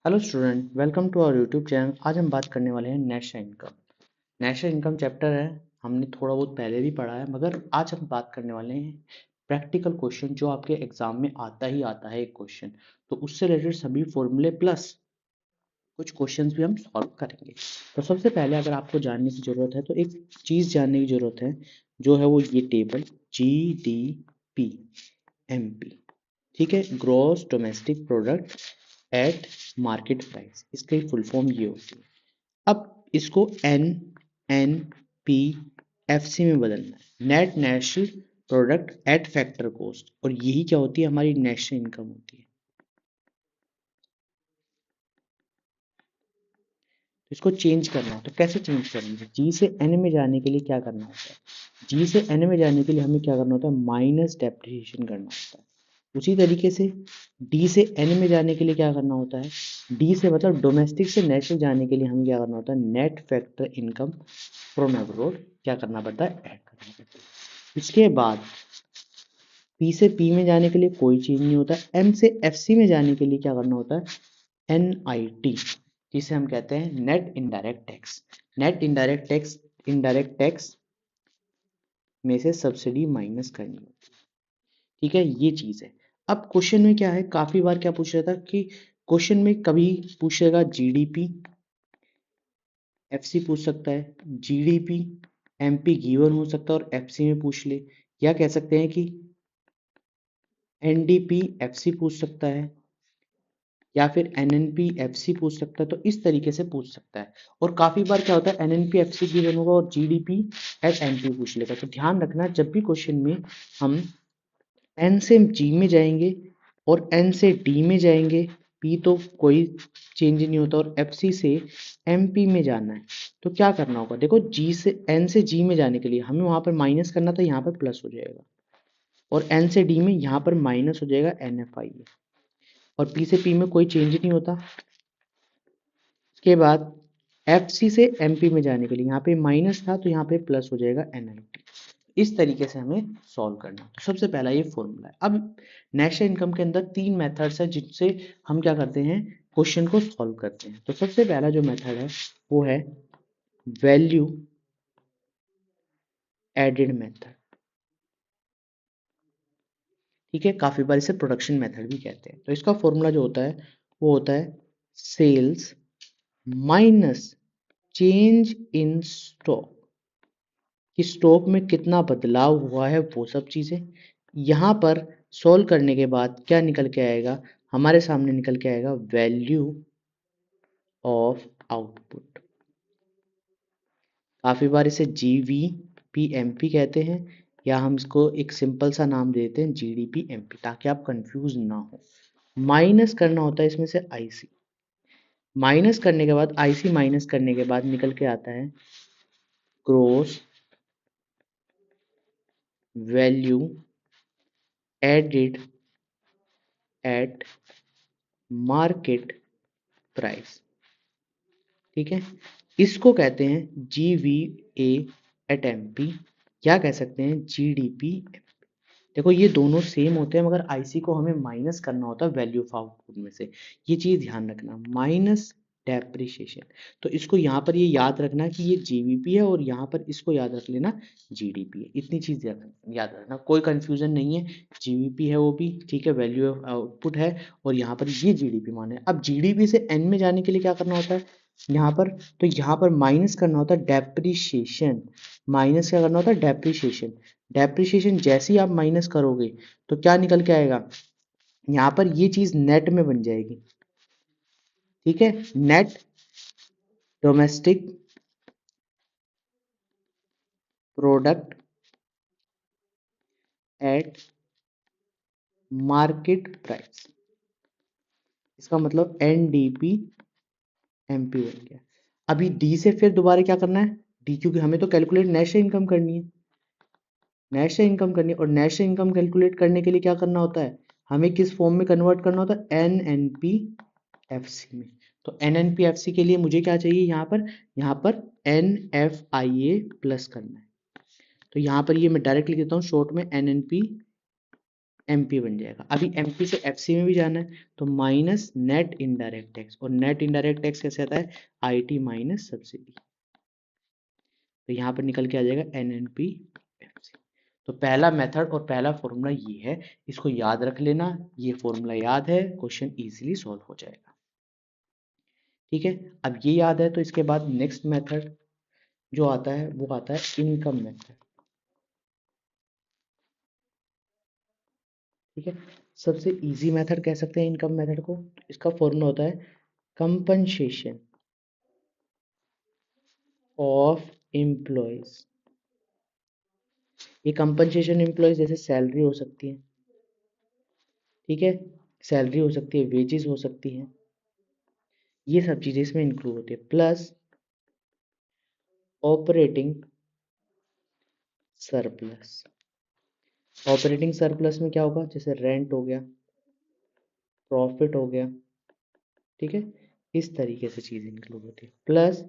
Hello student, welcome to our YouTube channel. आज हम बात करने वाले हैं national income. National income chapter है, हमने थोड़ा बहुत पहले भी पढ़ा है, मगर आज हम बात करने वाले हैं प्रैक्टिकल क्वेश्चन जो आपके एग्जाम में आता ही आता है। एक क्वेश्चन तो उससे रिलेटेड सभी फॉर्मूले प्लस कुछ क्वेश्चंस भी हम सॉल्व करेंगे। तो सबसे पहले अगर आपको जानने की ज़रूरत है तो एक चीज़ जानने की ज़रूरत है, जो है वो ये टेबल GDP MP, ठीक है, gross domestic product at market price, इसकी फुल फॉर्म ये होती है। अब इसको NNPFC में बदलना है, net national product at factor cost, और यही क्या होती है, हमारी नेशनल इनकम होती है। तो इसको चेंज करना है, तो कैसे चेंज करेंगे? जी से एन में जाने के लिए क्या करना होता है? जी से एन में जाने के लिए हमें क्या करना होता है? माइनस डेप्रिसिएशन करना होता है। उसी तरीके से डी से एन में जाने के लिए क्या करना होता है? डी से मतलब डोमेस्टिक से नेशनल जाने के लिए हमें क्या करना होता है? Net factor income from abroad क्या करना पड़ता है? ऐड करना पड़ता है। इसके बाद पी से पी में जाने के लिए कोई चीज नहीं होता। एम से एफ सी में जाने के लिए क्या करना होता है? NIT, जिसे हम कहते हैं net indirect tax. Net indirect tax में से सब्सिडी माइनस करनी होती है, ठीक है, ये चीज है। अब क्वेश्चन में क्या है, काफी बार क्या पूछ रहा था कि क्वेश्चन में कभी पूछेगा GDP FC पूछ सकता है, GDP MP गिवन हो सकता है और FC में पूछ ले, या कह सकते हैं कि NDP FC पूछ सकता है, या फिर NNP FC पूछ सकता है। तो इस तरीके से पूछ सकता है। और काफी बार क्या होता है, NNP FC गिवन होगा और GDP एट MP पूछ लेगा। तो ध्यान रखना, जब भी क्वेश्चन में हम N से G में जाएंगे और N से D में जाएंगे, P तो कोई चेंज नहीं होता, और FC से MP में जाना है तो क्या करना होगा? देखो, G से N से G में जाने के लिए हमें वहां पर माइनस करना था, यहाँ पर प्लस हो जाएगा, और N से D में यहाँ पर माइनस हो जाएगा NFI, और P से P में कोई चेंज नहीं होता। के बाद FC से MP में जाने के लिए यहाँ पे माइनस था तो यहाँ पे प्लस हो जाएगा NIT। इस तरीके से हमें सॉल्व करना है। तो सबसे पहला ये फॉर्मूला है। अब नेशनल इनकम के अंदर तीन मेथड्स हैं जिनसे हम क्या करते हैं, क्वेश्चन को सॉल्व करते हैं। तो सबसे पहला जो मेथड है वो है वैल्यू एडेड मेथड, ठीक है, काफी बार इसे प्रोडक्शन मेथड भी कहते हैं। तो इसका फॉर्मूला जो होता है वो होता है sales minus change in stock, कि स्टॉक में कितना बदलाव हुआ है, वो सब चीज़ें। यहाँ पर सॉल्व करने के बाद क्या निकल के आएगा? हमारे सामने निकल के आएगा वैल्यू ऑफ आउटपुट। काफ़ी बार इसे GVP MP कहते हैं, या हम इसको एक सिंपल सा नाम देते हैं GDP MP, ताकि आप कंफ्यूज ना हो। माइनस करना होता है इसमें से IC, माइनस करने के बाद IC माइनस करने के बाद निकल के आता है gross value added at market price, ठीक है। इसको कहते हैं GVA@MP, क्या कह सकते हैं GDP। देखो, ये दोनों सेम होते हैं, मगर IC को हमें माइनस करना होता है वैल्यू ऑफ आउटपुट में से। ये चीज ध्यान रखना, माइनस डेप्रिसिएशन। तो इसको यहाँ पर ये याद रखना कि ये GVP है, और यहाँ पर इसको याद रख लेना GDP है। इतनी चीज याद रखना, कोई कंफ्यूजन नहीं है। GVP है वो भी, ठीक है, वैल्यू ऑफ आउटपुट है, और यहाँ पर ये GDP माने। अब GDP से N में जाने के लिए क्या करना होता है यहाँ पर? तो यहाँ पर माइनस करना होता है डेप्रिसिएशन। माइनस क्या करना होता है? डेप्रिसिएशन। डेप्रिसिएशन जैसे ही आप माइनस करोगे तो क्या निकल के आएगा? यहाँ पर ये चीज नेट में बन जाएगी, ठीक है, net domestic product at market price. इसका मतलब NDP MP बन गया। अभी डी से फिर दोबारा क्या करना है? डी, क्योंकि हमें तो कैलकुलेट नेशनल इनकम करनी है, नेशनल इनकम करनी है, और नेशनल इनकम कैलकुलेट करने के लिए क्या करना होता है? हमें किस फॉर्म में कन्वर्ट करना होता है? NNPFC में। तो NNPFC के लिए मुझे क्या चाहिए यहाँ पर NFIA प्लस करना है। तो यहाँ पर ये मैं डायरेक्ट लिख देता हूँ शॉर्ट में, NNP एमपी बन जाएगा। अभी एमपी से एफसी में भी जाना है तो माइनस नेट इनडायरेक्ट टैक्स, और नेट इनडायरेक्ट टैक्स कैसे आता है, आईटी माइनस सब्सिडी। तो यहाँ पर निकल के आ जाएगा एनएनपी एफसी। तो पहला मेथड और पहला फॉर्मूला ये है, इसको याद रख लेना, ये फॉर्मूला याद है, क्वेश्चन इजीली सॉल्व हो जाएगा। ठीक है, अब ये याद है तो इसके बाद नेक्स्ट मेथड जो आता है वो आता है इनकम मेथड। ठीक है, सबसे इजी मेथड कह सकते हैं इनकम मेथड को। इसका फॉर्मूला होता है कंपनसेशन ऑफ एम्प्लॉयज। ये कंपनसेशन एम्प्लॉयज जैसे सैलरी हो सकती है, ठीक है, सैलरी हो सकती है, वेजेस हो सकती हैं, ये सब चीजें इसमें इंक्लूड होती है, plus operating surplus. Operating surplus में क्या होगा, जैसे रेंट हो गया, प्रॉफिट हो गया, ठीक है, इस तरीके से चीज इंक्लूड होती है, plus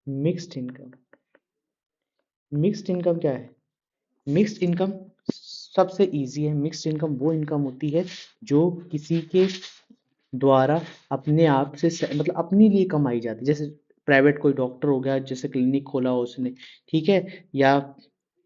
mixed income. Mixed income क्या है, मिक्स्ड इनकम सबसे इजी है। मिक्स्ड इनकम वो इनकम होती है जो किसी के द्वारा अपने आप से मतलब अपने लिए कमाई जाती है, जैसे प्राइवेट कोई डॉक्टर हो गया जैसे क्लिनिक खोला हो उसने, ठीक है, या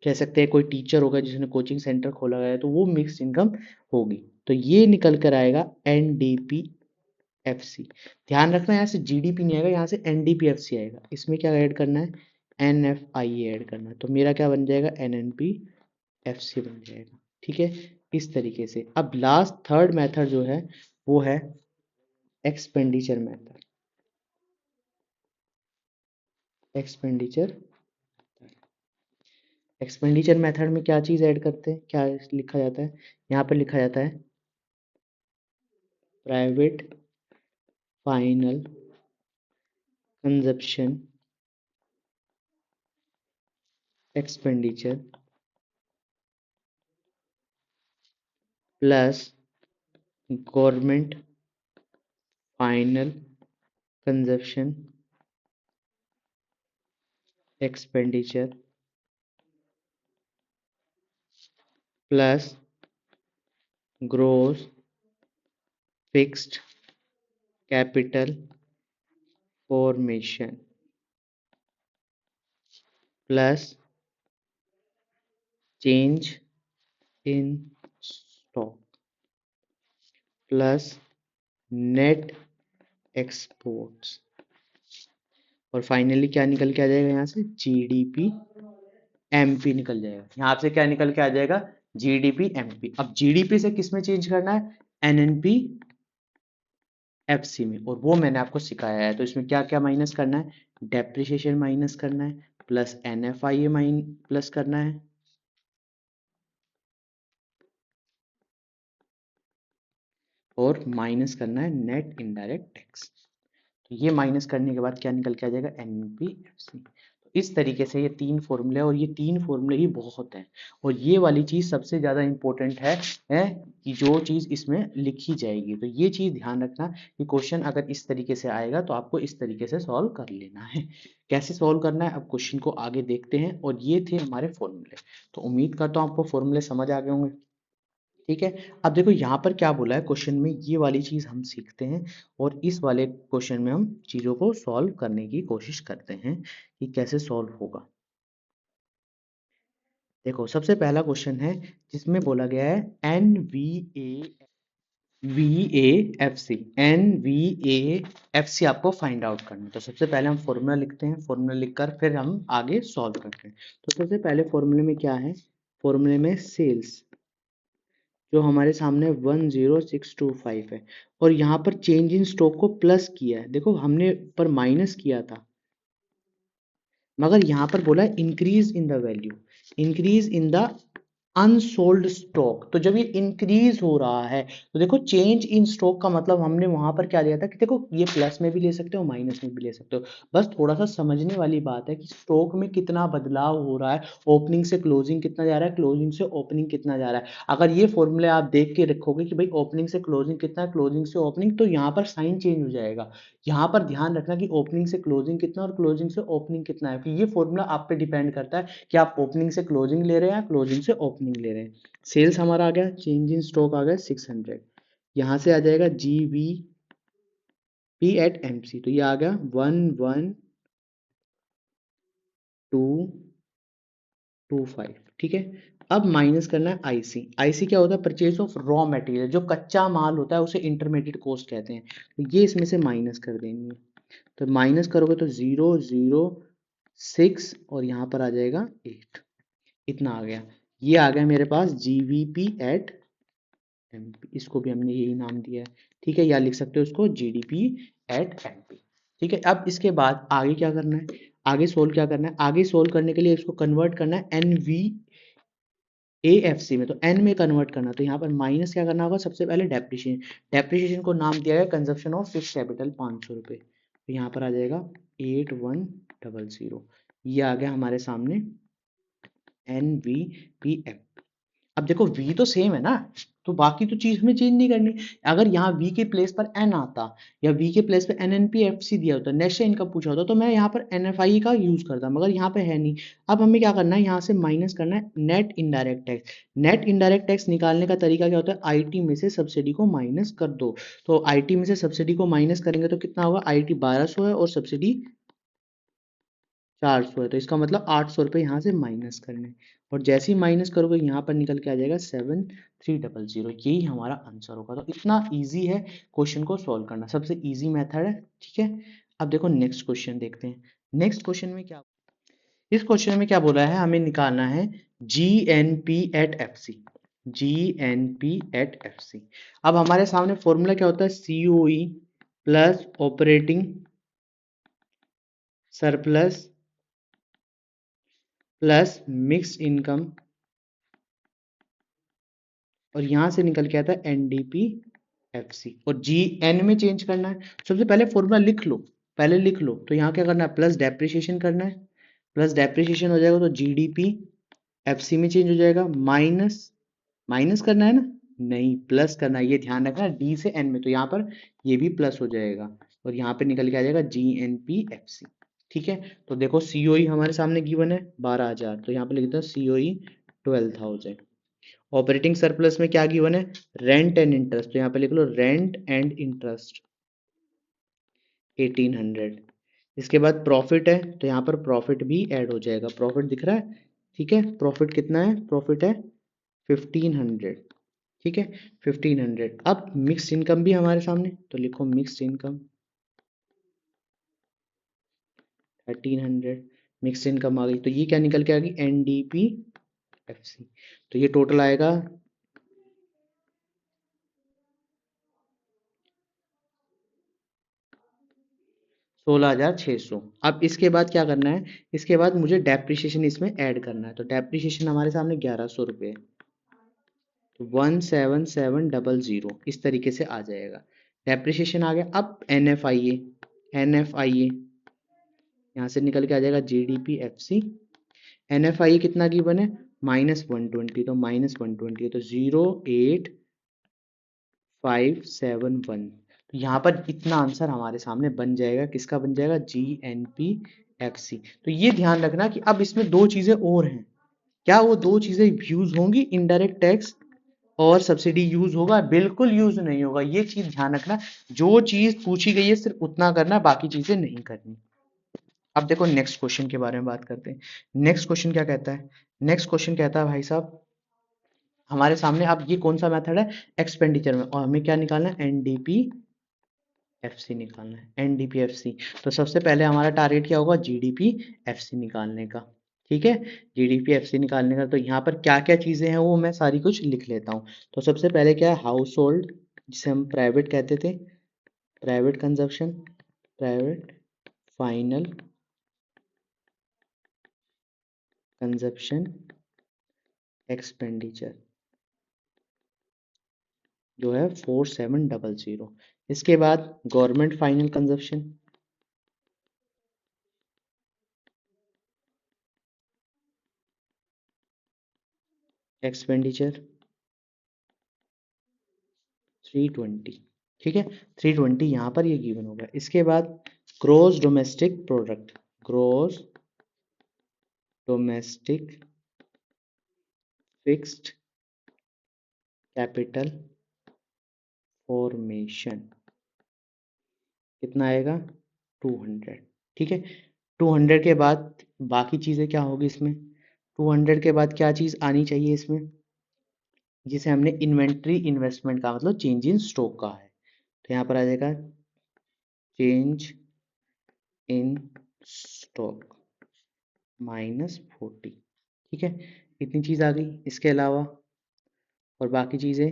कह सकते हैं कोई टीचर होगा जिसने कोचिंग सेंटर खोला गया है, तो वो मिक्स्ड इनकम होगी। तो ये निकल कर आएगा एनडीपीएफसी। ध्यान रखना यहाँ से जीडीपी नहीं आएगा, यहाँ से एनडीपीएफसी आएगा। इसमें क्या ऐड करना है, एनएफआई ऐड करना है, तो मेरा क्या बन जाएगा, एनएनपीएफसी बन जाएगा। ठीक है, इस तरीके से। अब लास्ट थर्ड मेथड जो है वो है expenditure method. Expenditure expenditure method में क्या चीज ऐड करते हैं, क्या लिखा जाता है, यहाँ पर लिखा जाता है private final consumption expenditure plus government final consumption expenditure plus gross fixed capital formation plus change in stock plus net exports, और फाइनली क्या निकल के आ जाएगा यहाँ से, जीडीपी एमपी निकल जाएगा। यहाँ से क्या निकल के आ जाएगा, जीडीपी एमपी। अब जीडीपी से किस में चेंज करना है, एनएनपी एफसी में, और वो मैंने आपको सिखाया है। तो इसमें क्या क्या माइनस करना है, डेप्रिसिएशन माइनस करना है, प्लस एनएफआई प्लस करना है, और माइनस करना है नेट इनडायरेक्ट टैक्स। तो ये माइनस करने के बाद क्या निकल के आ जाएगा, एनपीएफसी। तो इस तरीके से ये तीन फॉर्मूले, और ये तीन फॉर्मूले ही बहुत हैं, और ये वाली चीज सबसे ज्यादा इंपॉर्टेंट है कि जो चीज इसमें लिखी जाएगी। तो ये चीज ध्यान रखना कि क्वेश्चन अगर इस तरीके से आएगा तो आपको इस तरीके से सॉल्व कर लेना है। कैसे सॉल्व करना है अब क्वेश्चन को आगे देखते हैं। और ये थे हमारे फॉर्मूले। तो उम्मीद करता हूँ आपको फॉर्मूले समझ आ गए होंगे। ठीक है, अब देखो यहाँ पर क्या बोला है क्वेश्चन में, ये वाली चीज हम सीखते हैं, और इस वाले क्वेश्चन में हम चीजों को सॉल्व करने की कोशिश करते हैं कि कैसे सॉल्व होगा। देखो सबसे पहला क्वेश्चन है जिसमें बोला गया है N V A F C आपको फाइंड आउट करना है। तो सबसे पहले हम फॉर्मूला लिखते हैं, फॉर्मूला लिखकर फिर हम आगे सॉल्व करते हैं। तो सबसे पहले फॉर्मूले में क्या है, फॉर्मूले में सेल्स जो हमारे सामने 10625 है, और यहाँ पर चेंज इन स्टॉक को प्लस किया है। देखो हमने पर माइनस किया था, मगर यहाँ पर बोला है increase in the value, increase in the unsold stock. तो जब ये इंक्रीज हो रहा है तो देखो चेंज इन स्टॉक का मतलब हमने वहां पर क्या लिया था कि देखो ये प्लस में भी ले सकते हो माइनस में भी ले सकते हो। बस थोड़ा सा समझने वाली बात है कि स्टॉक में कितना बदलाव हो रहा है, ओपनिंग से क्लोजिंग कितना जा रहा है, क्लोजिंग से ओपनिंग कितना जा रहा है। अगर ये फॉर्मूले आप देख के रखोगे कि भाई ओपनिंग से क्लोजिंग कितना है, क्लोजिंग से ओपनिंग, तो यहाँ पर साइन चेंज हो जाएगा। यहाँ पर ध्यान रखना कि ओपनिंग से क्लोजिंग कितना और क्लोजिंग से ओपनिंग कितना है, कि ये फॉर्मूला आप पे डिपेंड करता है कि आप ओपनिंग से क्लोजिंग ले रहे हैं या क्लोजिंग से ओपनिंग ओपनिंग ले रहे हैं। सेल्स हमारा आ गया, चेंज इन स्टॉक आ गया 600, यहाँ से आ जाएगा GVP एट MC, तो ये आ गया 11,225, ठीक है। अब माइनस करना है IC क्या होता है, परचेज ऑफ रॉ मटेरियल, जो कच्चा माल होता है उसे इंटरमीडिएट कॉस्ट कहते हैं, तो ये इसमें से माइनस कर देंगे, तो माइनस करोगे तो 006 और यहाँ पर आ जाएगा 8, इतना आ गया। ये आ गया मेरे पास GVP एट MP, इसको भी हमने यही नाम दिया है, ठीक है, या लिख सकते हो उसको GDP एट MP, ठीक है। अब इसके बाद आगे क्या करना है, आगे सोल्व क्या करना है, आगे सोल्व करने के लिए इसको कन्वर्ट करना है NVAFC में, तो N में कन्वर्ट करना, तो यहाँ पर माइनस क्या करना होगा, सबसे पहले डेप्रिसिएशन को नाम दिया है कंजप्शन ऑफ फिक्स कैपिटल 500 रुपये, तो यहाँ पर आ जाएगा 8100, ये आ गया हमारे सामने NVPF। अब देखो V तो सेम है ना, तो बाकी तो चीज हमें चेंज नहीं करनी। अगर यहाँ V के प्लेस पर N आता या V के प्लेस पर NNPFC दिया होता, नेक्स्ट इनकम पूछा होता, तो मैं यहाँ पर NFI का यूज करता, मगर यहाँ पे है नहीं। अब हमें क्या करना है, यहाँ से माइनस करना है net indirect tax. Net indirect tax निकालने का तरीका क्या होता है, IT में से सब्सिडी को माइनस कर दो, तो IT में से सब्सिडी को माइनस करेंगे तो कितना होगा, IT 1200 है और सब्सिडी 400 है, तो इसका मतलब 800 रुपये यहाँ से माइनस करने, और जैसे ही माइनस करोगे यहाँ पर निकल के आ जाएगा 7300, यही हमारा आंसर होगा। तो इतना इजी है क्वेश्चन को सॉल्व करना, सबसे इजी मेथड है, ठीक है। अब देखो नेक्स्ट क्वेश्चन देखते हैं। नेक्स्ट क्वेश्चन में क्या, इस क्वेश्चन में क्या बोला है, हमें निकालना है GNP at FC, GNP at FC। अब हमारे सामने फॉर्मूला क्या होता है, COE plus operating surplus plus mix income, और यहां से निकल के आता है NDPFC, और GN में चेंज करना है। सबसे पहले फॉर्मूला लिख लो, पहले लिख लो, तो यहाँ क्या करना है, प्लस डेप्रिसिएशन करना है, प्लस डेप्रिसिएशन हो जाएगा तो GDPFC में चेंज हो जाएगा, माइनस माइनस करना है ना, नहीं प्लस करना है, ये ध्यान रखना, D से N में, तो यहाँ पर ये भी प्लस हो जाएगा, और यहाँ पे निकल के आ जाएगा GNPFC, ठीक है। तो देखो COE हमारे सामने गिवन है 12,000, तो यहाँ पे लिख देता हूँ COE 12,000। ऑपरेटिंग सरप्लस में क्या गिवन है, रेंट एंड इंटरेस्ट, तो यहाँ पे लिख लो रेंट एंड इंटरेस्ट 1800। इसके बाद प्रॉफिट है, तो यहाँ पर प्रॉफिट भी ऐड हो जाएगा, प्रॉफिट दिख रहा है, ठीक है। प्रॉफिट कितना है, प्रॉफिट है 1500, ठीक है 1500। अब मिक्स इनकम भी हमारे सामने, तो लिखो मिक्स इनकम 1300, मिक्स इनकम आ गई, तो ये क्या निकल के आ गई, NDPFC, तो ये टोटल आएगा 16,600। अब इसके बाद क्या करना है, इसके बाद मुझे डेप्रिसिएशन इसमें ऐड करना है, तो डेप्रिसिएशन हमारे सामने 1100 रुपये, तो 17700 इस तरीके से आ जाएगा, डेप्रिसिएशन आ गया। अब NFIA यहाँ से निकल के आ जाएगा GDPFC, NFIA कितना गिवन है, -120, तो -120 तो 08571, तो यहाँ पर इतना आंसर हमारे सामने बन जाएगा, किसका बन जाएगा, GNPFC। तो ये ध्यान रखना कि अब इसमें दो चीजें और हैं, क्या वो दो चीजें यूज होंगी, इनडायरेक्ट टैक्स और सब्सिडी यूज होगा, बिल्कुल यूज नहीं होगा, ये चीज ध्यान रखना, जो चीज पूछी गई है सिर्फ उतना करना, बाकी चीजें नहीं करनी। अब देखो नेक्स्ट क्वेश्चन के बारे में बात करते हैं। नेक्स्ट क्वेश्चन क्या कहता है, नेक्स्ट क्वेश्चन कहता है भाई साहब हमारे सामने, अब ये कौन सा मेथड है, एक्सपेंडिचर में, और हमें क्या निकालना है, NDPFC निकालना है, NDPFC। तो सबसे पहले हमारा टारगेट क्या होगा, GDPFC निकालने का, ठीक है, GDPFC निकालने का। तो यहाँ पर क्या क्या चीजें हैं वो मैं सारी कुछ लिख लेता हूँ। तो सबसे पहले क्या है, हाउस होल्ड, जिसे हम प्राइवेट कहते थे, private consumption, private final consumption expenditure जो है 4700। इसके बाद गवर्नमेंट फाइनल कंजप्शन एक्सपेंडिचर 320, ठीक है 320 यहाँ पर ये गिवन होगा। इसके बाद gross domestic product, gross domestic fixed capital formation कितना आएगा 200। ठीक है, 200 के बाद बाकी चीज़ें क्या होगी इसमें, 200 के बाद क्या चीज़ आनी चाहिए इसमें, जिसे हमने इन्वेंट्री इन्वेस्टमेंट का मतलब चेंज इन स्टॉक का है, तो यहाँ पर आ जाएगा चेंज इन स्टॉक -40। ठीक है, इतनी चीज़ आ गई। इसके अलावा और बाकी चीज़ें,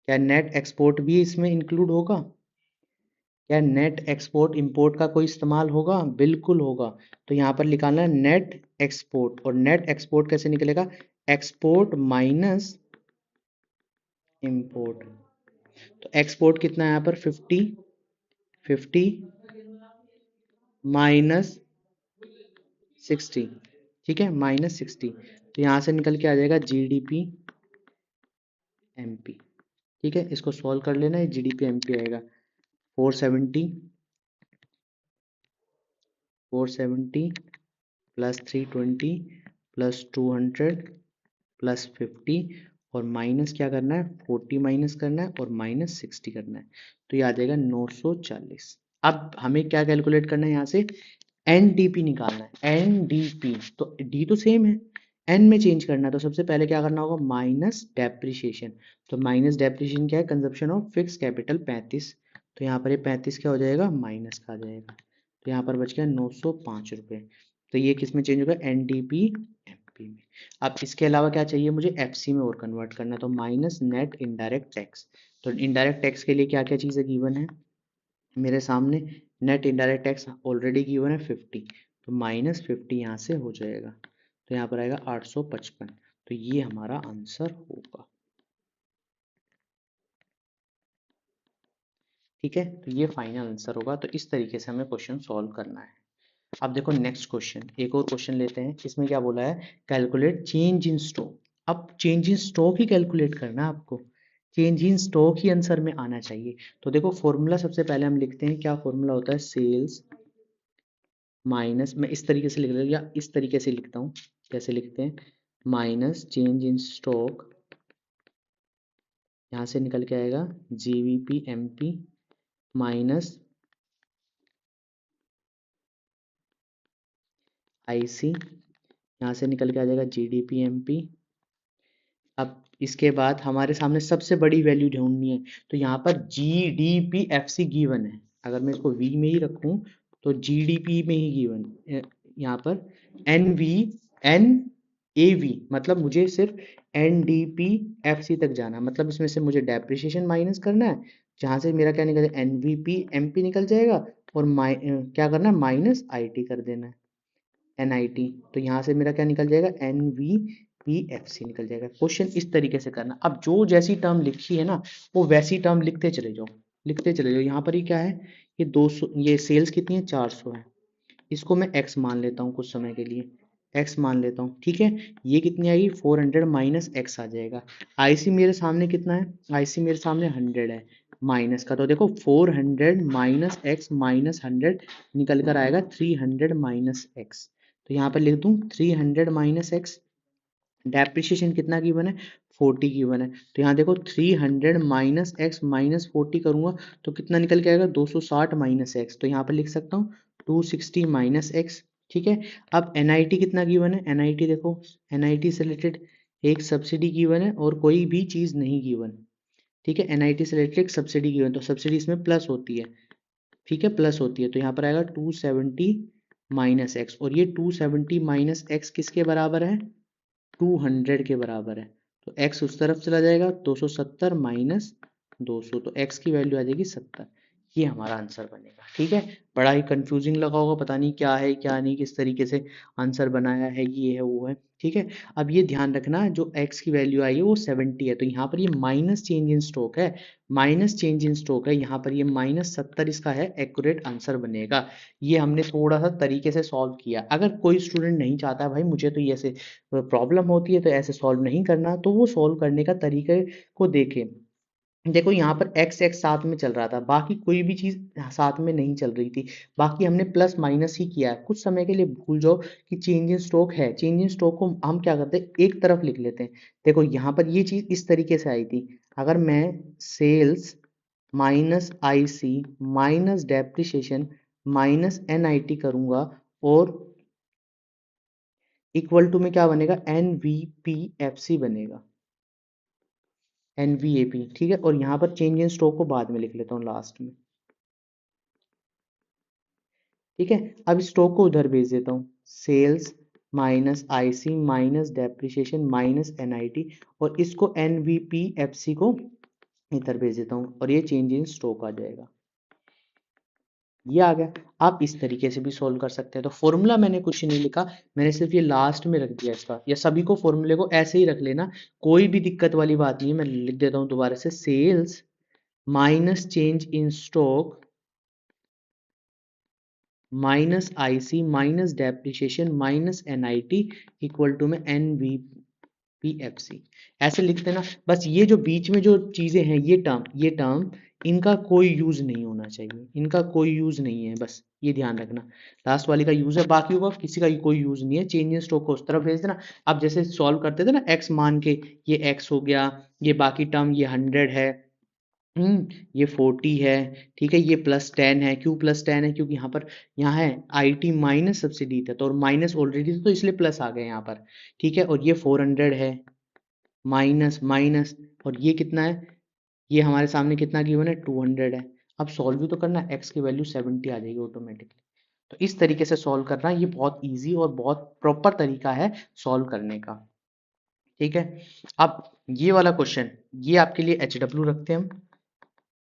क्या नेट एक्सपोर्ट भी इसमें इंक्लूड होगा, क्या नेट एक्सपोर्ट इंपोर्ट का कोई इस्तेमाल होगा, बिल्कुल होगा। तो यहाँ पर निकालना है नेट एक्सपोर्ट, और नेट एक्सपोर्ट कैसे निकलेगा, एक्सपोर्ट माइनस इंपोर्ट। तो एक्सपोर्ट कितना है यहाँ पर 50 माइनस 60। ठीक है, -60। तो यहाँ से निकल के आ जाएगा GDP MP। ठीक है, इसको सॉल्व कर लेना, है GDP MP आएगा 470 प्लस 320 प्लस 200 प्लस 50, और माइनस क्या करना है 40 माइनस करना है और -60 करना है, तो ये आ जाएगा 940। अब हमें क्या कैलकुलेट करना है, यहाँ से NDP निकालना है। NDP तो D तो सेम है, N में चेंज करना है, तो सबसे पहले क्या करना होगा माइनस डेप्रिशिएशन। तो माइनस डेप्रिशिएशन क्या है, कंजप्शन ऑफ फिक्स कैपिटल 35। तो यहाँ पर ये 35 क्या हो जाएगा, माइनस का आ जाएगा, तो यहाँ पर बच गया 905 रुपये। तो ये किस में चेंज होगा, NDP MP में। अब इसके अलावा क्या चाहिए मुझे, FC में और कन्वर्ट करना है, तो माइनस नेट इनडायरेक्ट टैक्स। तो इनडायरेक्ट टैक्स के लिए क्या क्या चीज़ें गिवन है मेरे सामने, net indirect tax already given है 50, तो -50 यहाँ से हो जाएगा, तो यहाँ पर आएगा 855। तो ये हमारा आंसर होगा। ठीक है, तो ये फाइनल आंसर होगा। तो इस तरीके से हमें क्वेश्चन सॉल्व करना है। अब देखो नेक्स्ट क्वेश्चन, एक और क्वेश्चन लेते हैं। इसमें क्या बोला है, कैलकुलेट चेंज इन स्टॉक। अब change in stock he calculate करना है आपको, change in stock he answer में आना चाहिए। तो देखो फॉर्मूला सबसे पहले हम लिखते हैं, क्या फॉर्मूला होता है, सेल्स माइनस, मैं इस तरीके से लिख रहा हूँ या इस तरीके से लिखता हूँ, कैसे लिखते हैं, माइनस चेंज इन स्टॉक, यहाँ से निकल के आएगा GVP MP माइनस IC, यहाँ से निकल के आ जाएगा GDP MP। अब इसके बाद हमारे सामने सबसे बड़ी वैल्यू ढूंढनी है, तो यहाँ पर GDP FC गिवन है। अगर मैं इसको V में ही रखूँ तो GDP में ही गिवन, यहाँ पर NAV, मतलब मुझे सिर्फ NDP FC तक जाना, मतलब इसमें से मुझे डेप्रिसिएशन माइनस करना है, जहाँ से मेरा क्या निकल जाएगा, NVP MP निकल जाएगा, और क्या करना है, माइनस IT कर देना है, NIT। तो यहाँ से मेरा क्या निकल जाएगा, NVPFC निकल जाएगा। क्वेश्चन इस तरीके से करना। अब जो जैसी टर्म लिखी है ना, वो वैसी टर्म लिखते चले जाओ, लिखते चले जाओ। यहाँ पर ही क्या है, ये 200, ये सेल्स कितनी है 400 है, इसको मैं x मान लेता हूँ कुछ समय के लिए, x मान लेता हूँ। ठीक है, ये कितनी आएगी 400 माइनस x आ जाएगा। IC मेरे सामने कितना है, IC मेरे सामने 100 है माइनस का, तो देखो 400 माइनस x माइनस 100 निकल कर आएगा 300 माइनस x। तो यहाँ पर लिख दूँ 300 माइनस x। डेप्रिसिएशन कितना गिवन है, 40 गिवन है, तो यहाँ देखो 300 माइनस एक्स माइनस 40 करूंगा तो कितना निकल के आएगा 260 माइनस एक्स, तो यहाँ पर लिख सकता हूँ 260 माइनस एक्स। ठीक है, अब NIT कितना गिवन है, NIT देखो, NIT से रिलेटेड एक सब्सिडी गिवन है और कोई भी चीज़ नहीं गिवन। ठीक है, NIT से रिलेटेड एक सब्सिडी गिवन, तो सब्सिडी इसमें प्लस होती है। ठीक है, प्लस होती है, तो यहाँ पर आएगा 270 माइनस एक्स, और ये 270 माइनस एक्स किसके बराबर है, 200 के बराबर है। तो x उस तरफ चला जाएगा, 270 माइनस 200, तो x की वैल्यू आ जाएगी 70। ये हमारा आंसर बनेगा। ठीक है, बड़ा ही कंफ्यूजिंग लगा होगा, पता नहीं क्या है क्या नहीं, किस तरीके से आंसर बनाया है, ये है वो है। ठीक है, अब ये ध्यान रखना, जो x की वैल्यू आई है वो 70 है, तो यहाँ पर ये माइनस चेंज इन स्टॉक है, माइनस चेंज इन स्टॉक है, यहाँ पर ये -70 इसका है, एक्यूरेट आंसर बनेगा। ये हमने थोड़ा सा तरीके से सॉल्व किया। अगर कोई स्टूडेंट नहीं चाहता भाई मुझे तो ये ऐसे प्रॉब्लम होती है तो ऐसे सॉल्व नहीं करना, तो वो सॉल्व करने का तरीके को देखें। देखो यहाँ पर एक्स एक्स साथ में चल रहा था, बाकी कोई भी चीज साथ में नहीं चल रही थी, बाकी हमने प्लस माइनस ही किया है। कुछ समय के लिए भूल जाओ कि चेंज इन स्टॉक है, चेंज इन स्टॉक को हम क्या करते हैं, एक तरफ लिख लेते हैं। देखो यहाँ पर ये चीज इस तरीके से आई थी, अगर मैं sales minus IC minus depreciation minus NIT करूंगा, और इक्वल टू में क्या बनेगा, एनवीपीएफसी बनेगा, एनवीएपी, ठीक है। और यहाँ पर चेंज इन स्टॉक को बाद में लिख लेता हूँ लास्ट में, ठीक है। अब स्टॉक को उधर भेज देता हूँ, sales minus IC minus depreciation minus NIT, और इसको एनवीपीएफसी को इधर भेज देता हूँ, और ये चेंज इन स्टॉक आ जाएगा, ये आ गया। आप इस तरीके से भी सॉल्व कर सकते हैं। तो फॉर्मूला मैंने कुछ नहीं लिखा, मैंने सिर्फ ये लास्ट में रख दिया इसका, या सभी को फॉर्मूले को ऐसे ही रख लेना, कोई भी दिक्कत वाली बात नहीं है। मैं लिख देता हूँ दोबारा से, sales minus change in stock minus IC minus depreciation minus NIT equal to में एनवीपीएफसी, ऐसे लिख देना। बस ये जो बीच में जो चीजें हैं, ये टर्म इनका कोई यूज नहीं होना चाहिए, इनका कोई यूज नहीं है, बस ये ध्यान रखना। लास्ट वाली का यूज है, बाकी का किसी का कोई यूज नहीं है। चेंज इन स्टॉक को उस तरफ भेज देना। अब जैसे सॉल्व करते थे ना, एक्स मान के, ये एक्स हो गया, ये बाकी टर्म ये 100 है, ये 40 है, ठीक है, ये +10 है। क्यों +10 है, क्योंकि यहाँ है आईटी माइनस सब्सिडी था, तो और माइनस ऑलरेडी था, तो इसलिए प्लस आ गए यहाँ पर, ठीक है। और ये 400 है, माइनस माइनस, और ये कितना है, ये हमारे सामने कितना गिवन है, 200 है। अब सॉल्व भी तो करना, एक्स की वैल्यू 70 आ जाएगी ऑटोमेटिकली। तो इस तरीके से सॉल्व करना, ये बहुत ईजी और बहुत प्रॉपर तरीका है सॉल्व करने का, ठीक है। अब ये वाला क्वेश्चन, ये आपके लिए HW रखते हैं हम,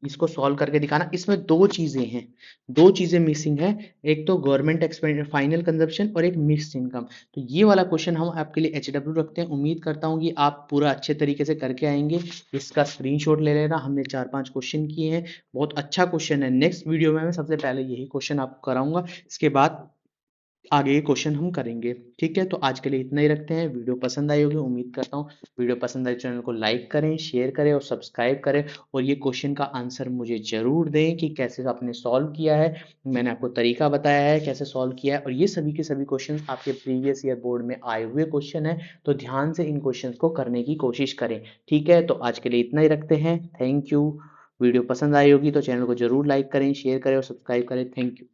इसको सॉल्व करके दिखाना। इसमें दो चीजें हैं, दो चीजें मिसिंग है, एक तो गवर्नमेंट एक्सपेंडिचर फाइनल कंजप्शन और एक मिक्स्ड इनकम। तो ये वाला क्वेश्चन हम आपके लिए HW रखते हैं। उम्मीद करता हूँ कि आप पूरा अच्छे तरीके से करके आएंगे। इसका स्क्रीनशॉट ले लेना, हमने 4-5 क्वेश्चन किए हैं, बहुत अच्छा क्वेश्चन है। नेक्स्ट वीडियो में मैं सबसे पहले यही क्वेश्चन आपको कराऊंगा, इसके बाद आगे ये क्वेश्चन हम करेंगे, ठीक है। तो आज के लिए इतना ही रखते हैं। वीडियो पसंद आई होगी, उम्मीद करता हूँ। वीडियो पसंद आई, चैनल को लाइक करें, शेयर करें और सब्सक्राइब करें, और ये क्वेश्चन का आंसर मुझे जरूर दें कि कैसे आपने सॉल्व किया है। मैंने आपको तरीका बताया है कैसे सॉल्व किया है, और ये सभी के सभी क्वेश्चन आपके प्रीवियस ईयर बोर्ड में आए हुए क्वेश्चन है, तो ध्यान से इन क्वेश्चन को करने की कोशिश करें, ठीक है। तो आज के लिए इतना ही रखते हैं, थैंक यू। वीडियो पसंद आई होगी तो चैनल को जरूर लाइक करें, शेयर करें और सब्सक्राइब करें, थैंक यू।